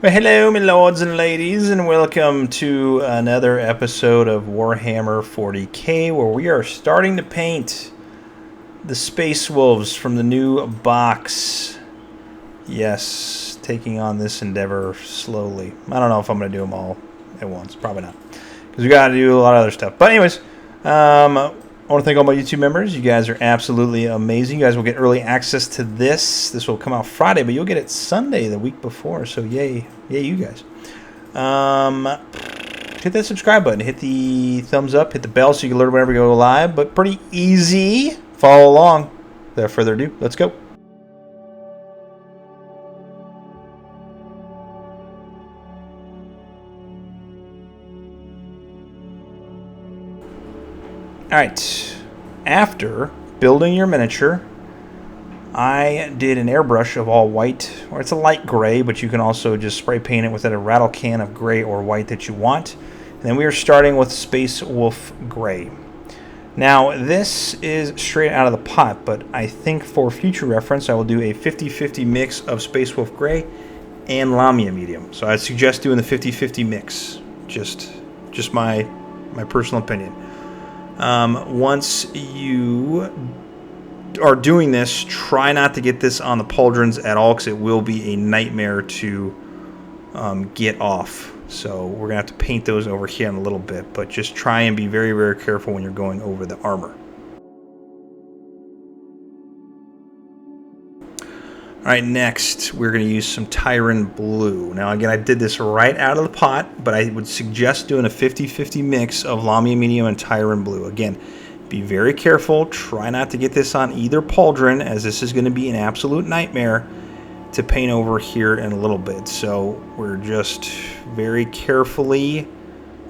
Well, hello, my lords and ladies, and welcome to another episode of Warhammer 40k, where we are starting to paint the Space Wolves from the new box. Yes, taking on this endeavor slowly. I don't know if I'm going to do them all at once. Probably not, because we got to do a lot of other stuff. But anyways, I want to thank all my YouTube members. You guys are absolutely amazing. You guys will get early access to this. This will come out Friday, but you'll get it Sunday, the week before. So yay you guys. Hit that subscribe button. Hit the thumbs up. Hit the bell so you can alert whenever we go live. But pretty easy. Follow along. Without further ado, let's go. Alright, after building your miniature, I did an airbrush of all white, or it's a light gray, but you can also just spray paint it with a rattle can of gray or white that you want. And then we are starting with Space Wolf Gray. Now, this is straight out of the pot, but I think for future reference, I will do a 50-50 mix of Space Wolf Gray and Lamia Medium. So I'd suggest doing the 50-50 mix, just my personal opinion. Once you are doing this, try not to get this on the pauldrons at all, because it will be a nightmare to get off. So we're going to have to paint those over here in a little bit, but just try and be very, very careful when you're going over the armor. Alright, next we're going to use some Tyran Blue. Now again, I did this right out of the pot, but I would suggest doing a 50-50 mix of Lamia Medium and Tyran Blue. Again, be very careful. Try not to get this on either pauldron, as this is going to be an absolute nightmare to paint over here in a little bit. So we're just very carefully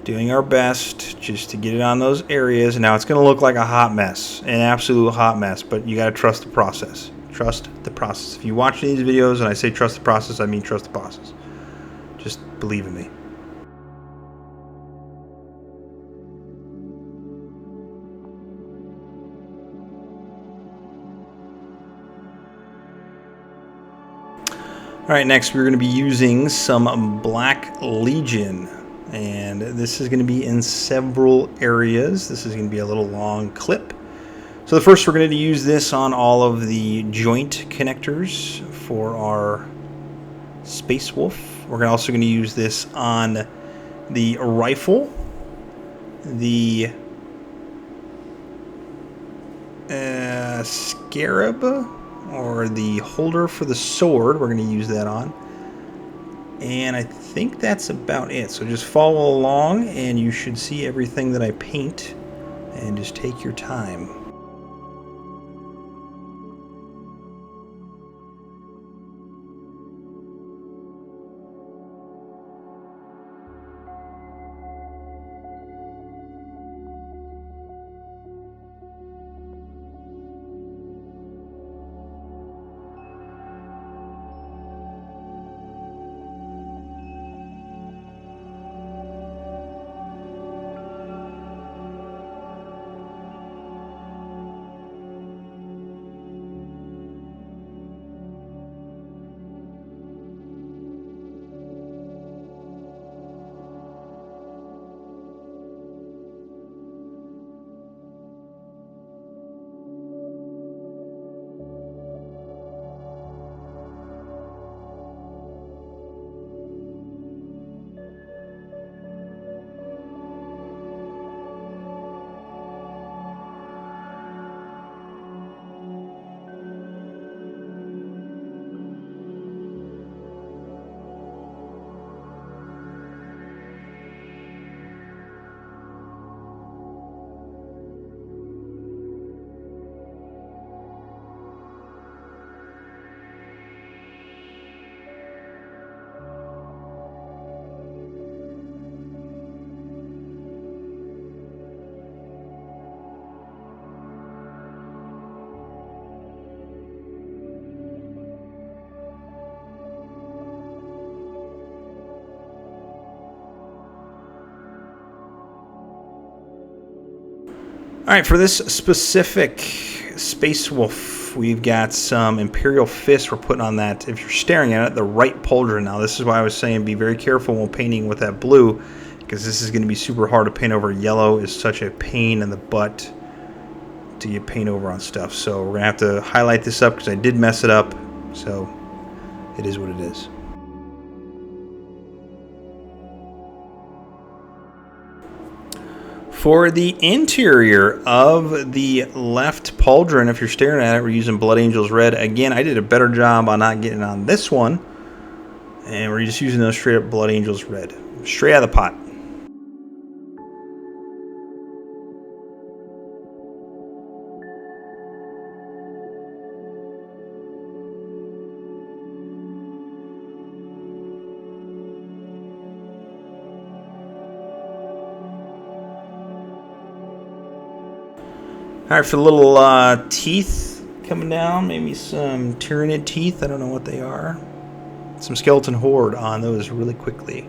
doing our best just to get it on those areas. Now it's going to look like a hot mess, an absolute hot mess, but you got to trust the process. Trust the process. If you watch these videos and I say trust the process, I mean trust the process. Just believe in me. Alright, next we're going to be using some Black Legion. And this is going to be in several areas. This is going to be a little long clip. So the first, we're going to use this on all of the joint connectors for our Space Wolf. We're also going to use this on the rifle, the scarab, or the holder for the sword. We're going to use that on. And I think that's about it. So just follow along and you should see everything that I paint, and just take your time. Alright, for this specific Black Space Wolf. We've got some Imperial Fist we're putting on that. If you're staring at it, the right pauldron. Now, this is why I was saying be very careful when painting with that blue, because this is going to be super hard to paint over. Yellow is such a pain in the butt to get paint over on stuff. So we're going to have to highlight this up because I did mess it up. So it is what it is. For the interior of the left pauldron, if you're staring at it, we're using Blood Angels Red. Again, I did a better job on not getting on this one. And we're just using those straight up Blood Angels Red. Straight out of the pot. Alright, for the little teeth coming down, maybe some Tyranid teeth, I don't know what they are. Some skeleton horde on those really quickly.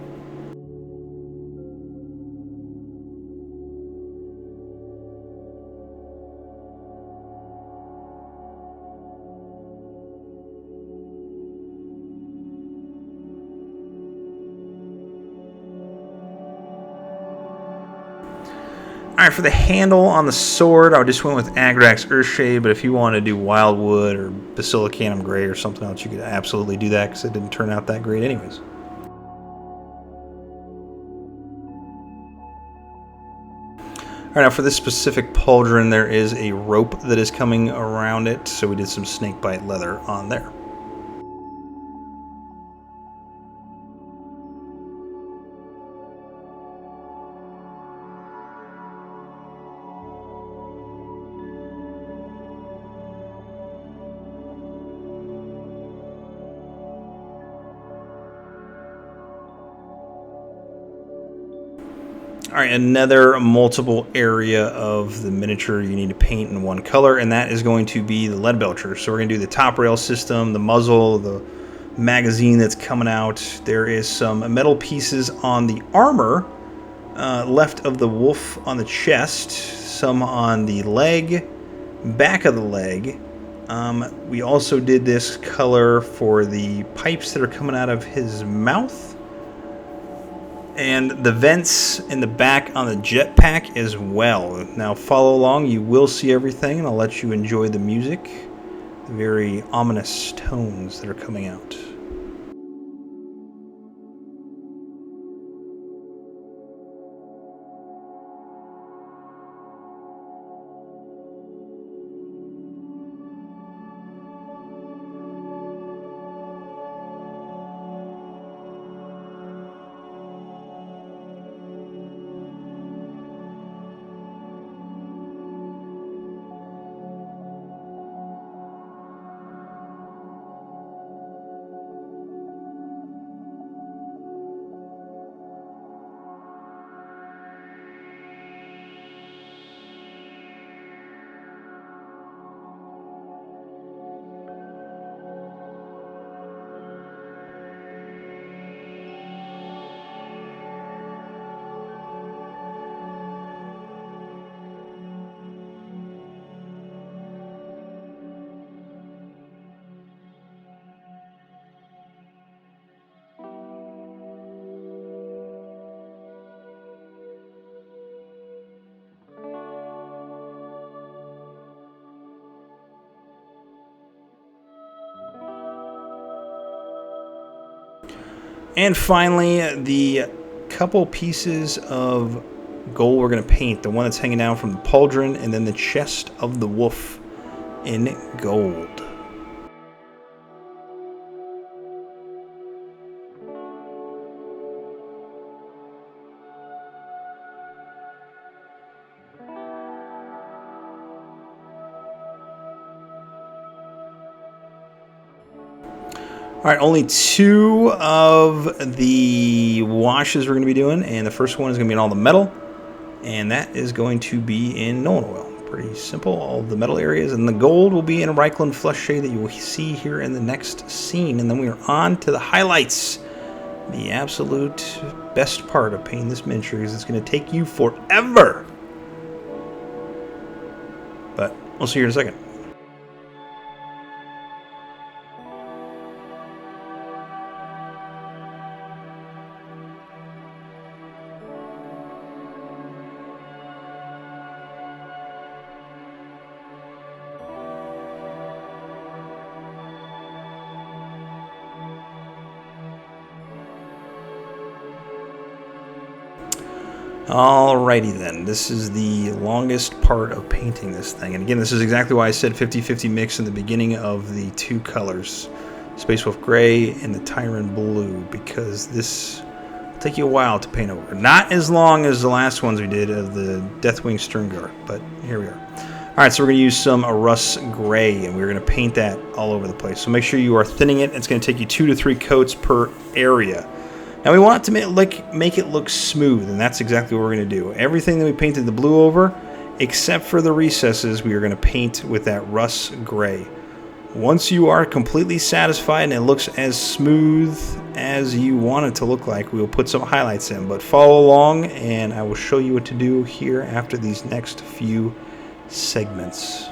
Alright, for the handle on the sword, I just went with Agrax Earthshade, but if you want to do Wildwood or Basilicanum Grey or something else, you could absolutely do that, because it didn't turn out that great anyways. Alright, now for this specific pauldron, there is a rope that is coming around it, so we did some Snakebite Leather on there. Alright, another multiple area of the miniature you need to paint in one color, and that is going to be the Leadbelcher. So we're going to do the top rail system, the muzzle, the magazine that's coming out. There is some metal pieces on the armor, left of the wolf on the chest, some on the leg, back of the leg. We also did this color for the pipes that are coming out of his mouth. And the vents in the back on the jetpack as well. Now follow along, you will see everything, and I'll let you enjoy the music. The very ominous tones that are coming out. And finally, the couple pieces of gold we're going to paint. The one that's hanging down from the pauldron, and then the chest of the wolf in gold. Alright, only two of the washes we're going to be doing, and the first one is going to be in all the metal, and that is going to be in Nulin Oil. Pretty simple, all of the metal areas, and the gold will be in a Reikland Fleshshade that you will see here in the next scene, and then we are on to the highlights. The absolute best part of painting this miniature is it's going to take you forever. But we'll see you in a second. Alrighty then, this is the longest part of painting this thing. And again, this is exactly why I said 50-50 mix in the beginning of the two colors. Space Wolf Gray and the Tyran Blue, because this will take you a while to paint over. Not as long as the last ones we did of the Deathwing Sterngar, but here we are. Alright, so we're going to use some Russ Grey, and we're going to paint that all over the place. So make sure you are thinning it. It's going to take you 2 to 3 coats per area. Now we want it to make it look smooth, and that's exactly what we're going to do. Everything that we painted the blue over, except for the recesses, we are going to paint with that Russ Grey. Once you are completely satisfied and it looks as smooth as you want it to look like, we will put some highlights in. But follow along, and I will show you what to do here after these next few segments.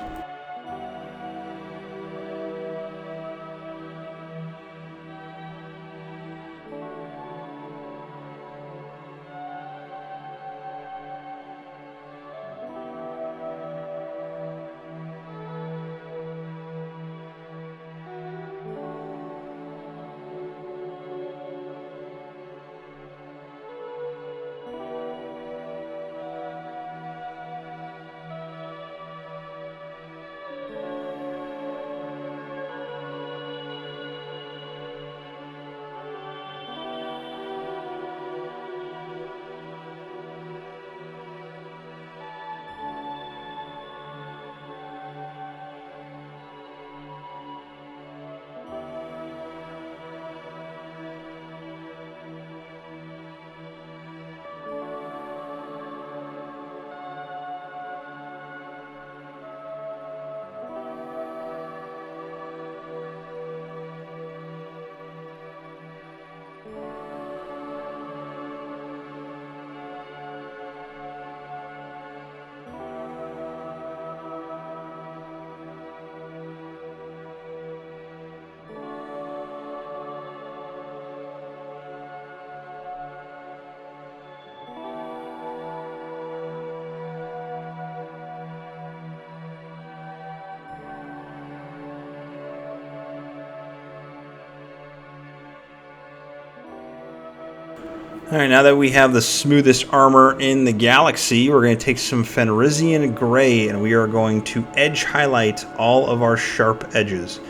Alright, now that we have the smoothest armor in the galaxy, we're going to take some Fenrisian Grey and we are going to edge highlight all of our sharp edges.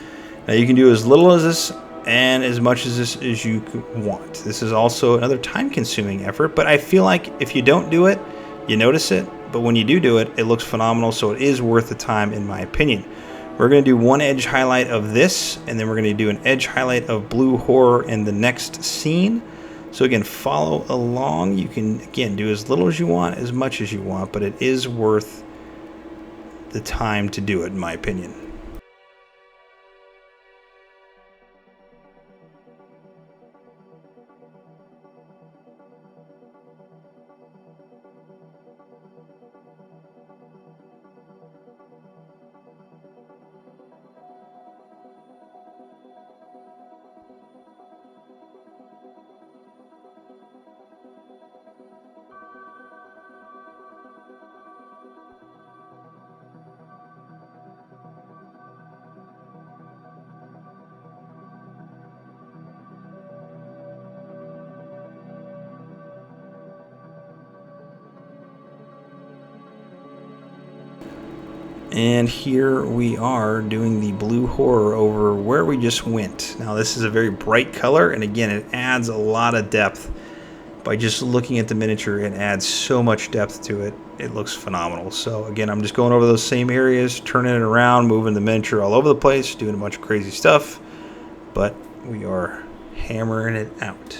Now you can do as little as this and as much as this as you want. This is also another time-consuming effort, but I feel like if you don't do it, you notice it, but when you do it, it looks phenomenal, so it is worth the time in my opinion. We're going to do one edge highlight of this, and then we're going to do an edge highlight of Blue Horror in the next scene. So again, follow along. You can, again, do as little as you want, as much as you want, but it is worth the time to do it, in my opinion. And here we are doing the Blue Horror over where we just went. Now this is a very bright color, and again, it adds a lot of depth. By just looking at the miniature, it adds so much depth to it. It looks phenomenal. So again, I'm just going over those same areas, turning it around, moving the miniature all over the place, doing a bunch of crazy stuff. But we are hammering it out.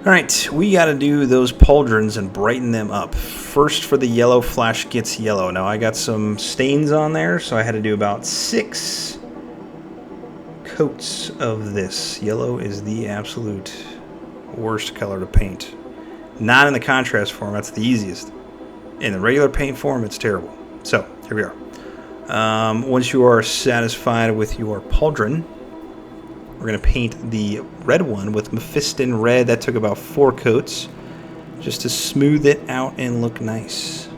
Alright, we got to do those pauldrons and brighten them up. First for the yellow flash Gitz yellow. Now I got some stains on there, so I had to do about 6 coats of this. Yellow is the absolute worst color to paint. Not in the contrast form, that's the easiest. In the regular paint form, it's terrible. So, here we are. Once you are satisfied with your pauldron, we're going to paint the red one with Mephiston Red. That took about 4 coats just to smooth it out and look nice.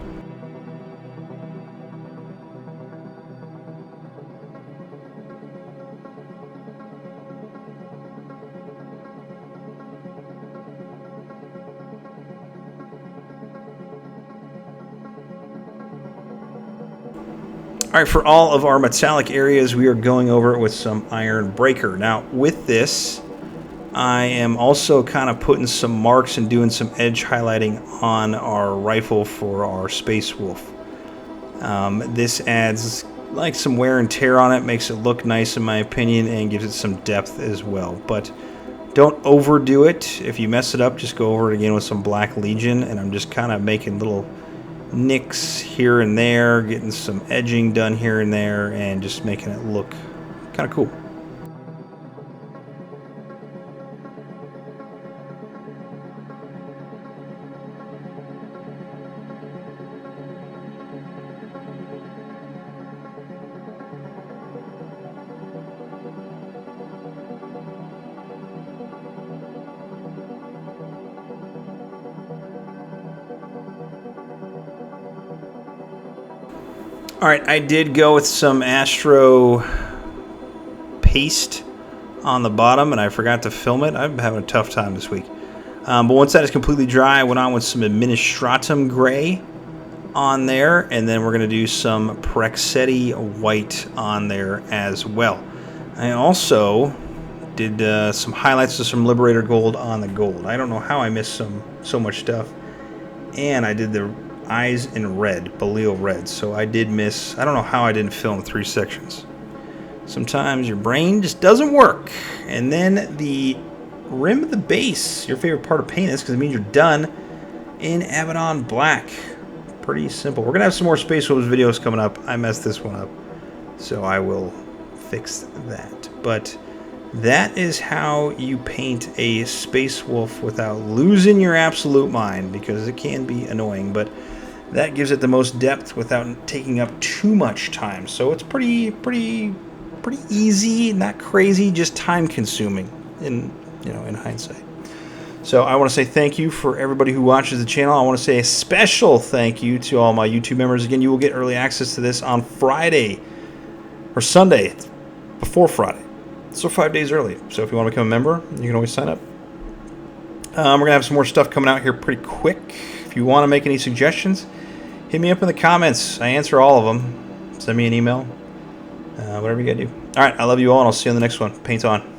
Alright, for all of our metallic areas, we are going over it with some Ironbreaker. Now, with this, I am also kind of putting some marks and doing some edge highlighting on our rifle for our Space Wolf. This adds like some wear and tear on it, makes it look nice in my opinion, and gives it some depth as well. But don't overdo it. If you mess it up, just go over it again with some Black Legion, and I'm just kind of making little nicks here and there, getting some edging done here and there, and just making it look kind of cool. Alright, I did go with some Astro paste on the bottom, and I forgot to film it. I'm having a tough time this week. But once that is completely dry, I went on with some Adminastratum Grey on there, and then we're going to do some Praxeti White on there as well. I also did some highlights of some Liberator Gold on the gold. I don't know how I missed so much stuff. And I did the eyes in red, Baal Red. So I did miss, I don't know how I didn't film 3 sections. Sometimes your brain just doesn't work. And then the rim of the base, your favorite part of paint is, because it means you're done, in Abaddon Black. Pretty simple. We're going to have some more Space Wolves videos coming up. I messed this one up, so I will fix that. But that is how you paint a Space Wolf without losing your absolute mind, because it can be annoying, but that gives it the most depth without taking up too much time. So it's pretty easy, not crazy, just time consuming in hindsight. So I want to say thank you for everybody who watches the channel. I want to say a special thank you to all my YouTube members. Again, you will get early access to this on Friday or Sunday before Friday. So 5 days early. So if you want to become a member, you can always sign up. We're going to have some more stuff coming out here pretty quick. If you want to make any suggestions, hit me up in the comments. I answer all of them. Send me an email. Whatever you got to do. All right, I love you all, and I'll see you on the next one. Paint on.